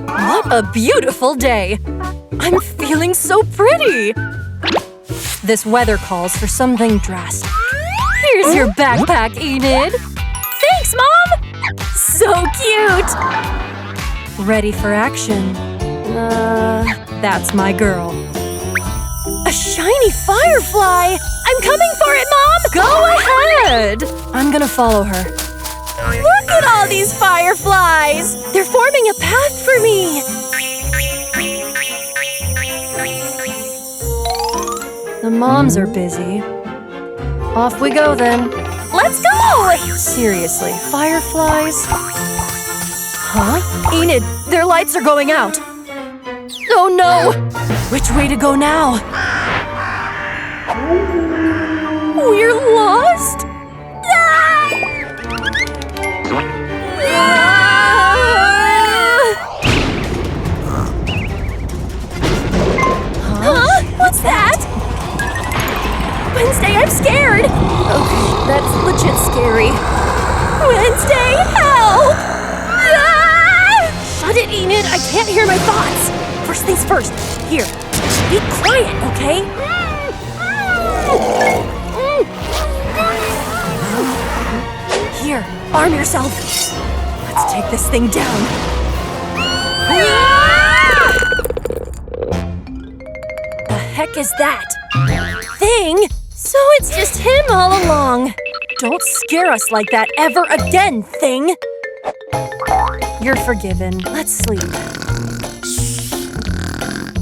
What a beautiful day! I'm feeling so pretty! This weather calls for something drastic. Here's your backpack, Enid! Thanks, Mom! So cute! Ready for action. That's my girl. A shiny firefly! I'm coming for it, Mom! Go ahead! I'm gonna follow her. Look at all these fireflies! They're forming a path for me! The moms are busy. Off we go then. Let's go! Seriously, fireflies? Huh? Enid, their lights are going out. Oh no! Which way to go now? We're lost? Ah! Huh? What's that? Wednesday, I'm scared! Okay, that's legit scary. Wednesday, help! Ah! Shut it, Enid! I can't hear my thoughts! First things first. Here, be quiet, okay? Here, arm yourself. Let's take this thing down. The heck is that? Thing? So it's just him all along. Don't scare us like that ever again, Thing. You're forgiven. Let's sleep.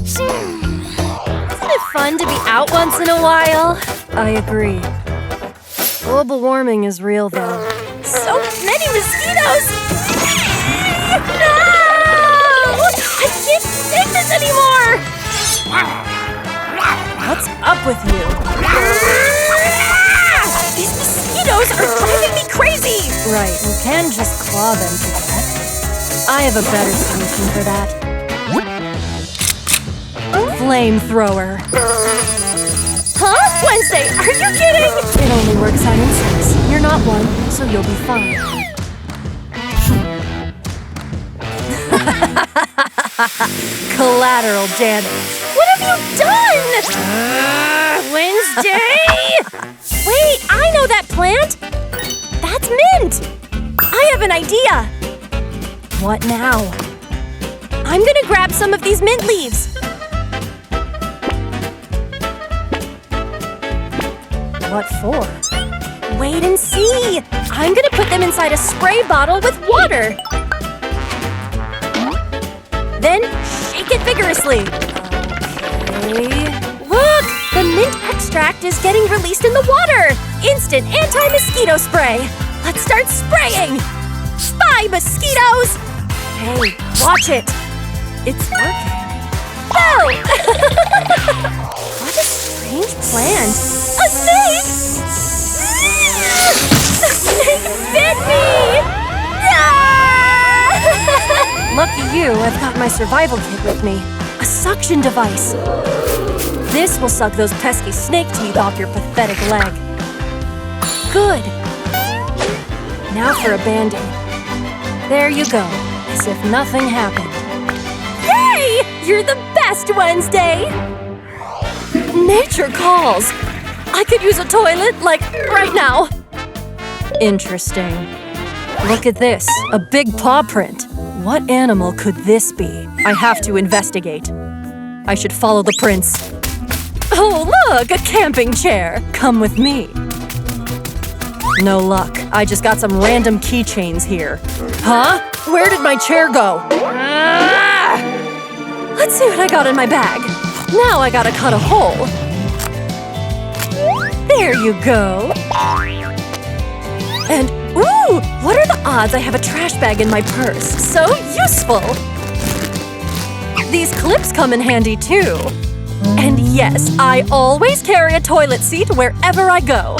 Isn't it fun to be out once in a while? I agree. Global warming is real, though. So many mosquitoes! No! I can't take this anymore! What's up with you? These mosquitoes are driving me crazy! Right, you can just claw them to death. I have a better solution for that. Flamethrower. Huh? Wednesday, are you kidding? It only works on insects. You're not one, so you'll be fine. Collateral damage. What have you done? Wednesday? Wait, I know that plant. That's mint. I have an idea. What now? I'm gonna grab some of these mint leaves. What for? Wait and see! I'm gonna put them inside a spray bottle with water. Then shake it vigorously. Okay. Look! The mint extract is getting released in the water! Instant anti-mosquito spray! Let's start spraying! Bye, mosquitoes! Hey, watch it! It's working. Oh! What a strange plant. A snake! The snake bit me! Lucky you, I've got my survival kit with me. A suction device. This will suck those pesky snake teeth off your pathetic leg. Good. Now for a band-aid. There you go, as if nothing happened. Yay! You're the best, Wednesday! Nature calls. I could use a toilet, like, right now. Interesting. Look at this, a big paw print. What animal could this be? I have to investigate. I should follow the prints. Oh, look, a camping chair. Come with me. No luck. I just got some random keychains here. Huh? Where did my chair go? Ah! Let's see what I got in my bag. Now I gotta cut a hole. There you go. And, ooh, what are the odds I have a trash bag in my purse? So useful. These clips come in handy too. And yes, I always carry a toilet seat wherever I go.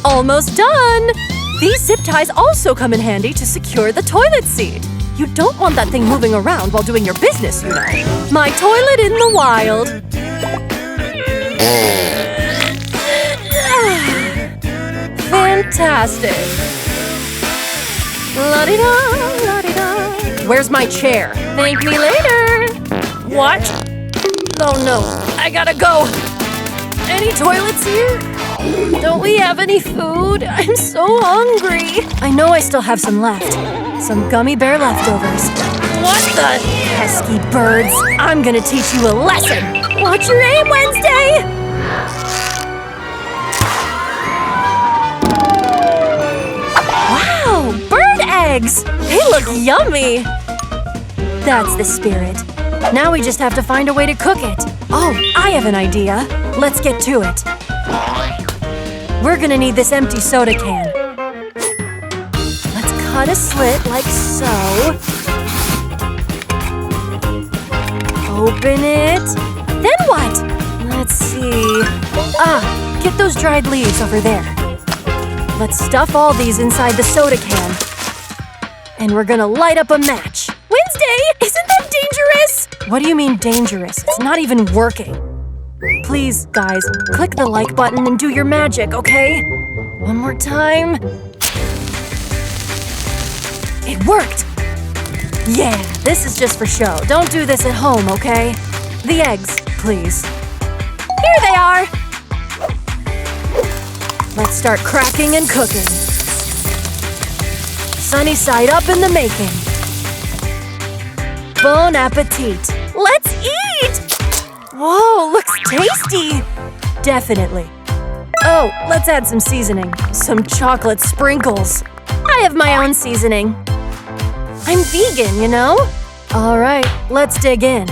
Almost done! These zip ties also come in handy to secure the toilet seat. You don't want that thing moving around while doing your business, you know. My toilet in the wild. Fantastic. La-di-da, la-di-da. Where's my chair? Thank me later. What? Oh no, I gotta go. Any toilets here? Don't we have any food? I'm so hungry. I know I still have some left. Some gummy bear leftovers. What the? Pesky birds. I'm gonna teach you a lesson. Watch your aim, Wednesday! Wow, bird eggs! They look yummy! That's the spirit. Now we just have to find a way to cook it. Oh, I have an idea. Let's get to it. We're gonna need this empty soda can. Let's cut a slit like so. Open it. Then what? Let's see. Get those dried leaves over there. Let's stuff all these inside the soda can. And we're gonna light up a match. Wednesday, isn't that dangerous? What do you mean dangerous? It's not even working. Please, guys, click the like button and do your magic, okay? One more time. It worked! Yeah, this is just for show. Don't do this at home, okay? The eggs, please. Here they are! Let's start cracking and cooking. Sunny side up in the making. Bon appetit! Let's eat! Whoa, looks tasty! Definitely. Oh, let's add some seasoning. Some chocolate sprinkles. I have my own seasoning. I'm vegan, you know? All right, let's dig in.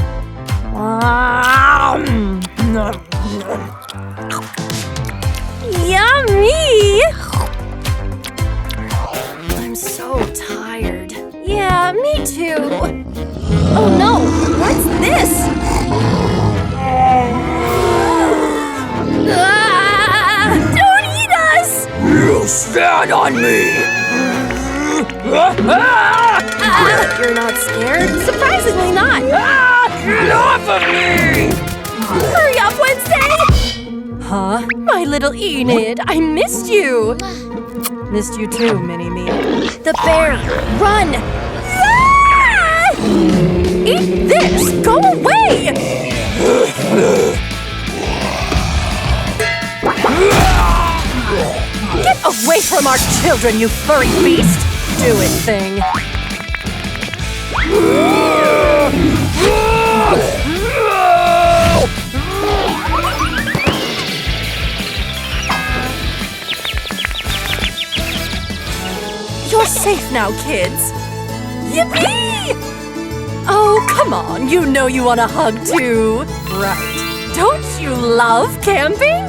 Yummy! I'm so tired. Yeah, me too. Oh no, what's this? Don't eat us! You stand on me! You're not scared? Surprisingly not. Get off of me! Hurry up, Wednesday! Huh? My little Enid, I missed you! Missed you too, Mini-Me. The bear! Run! Ah! Eat this! Go away! Get away from our children, you furry beast! Do it, thing. You're safe now, kids. Yippee! Oh, come on. You know you want a hug, too. Right. Don't you love camping?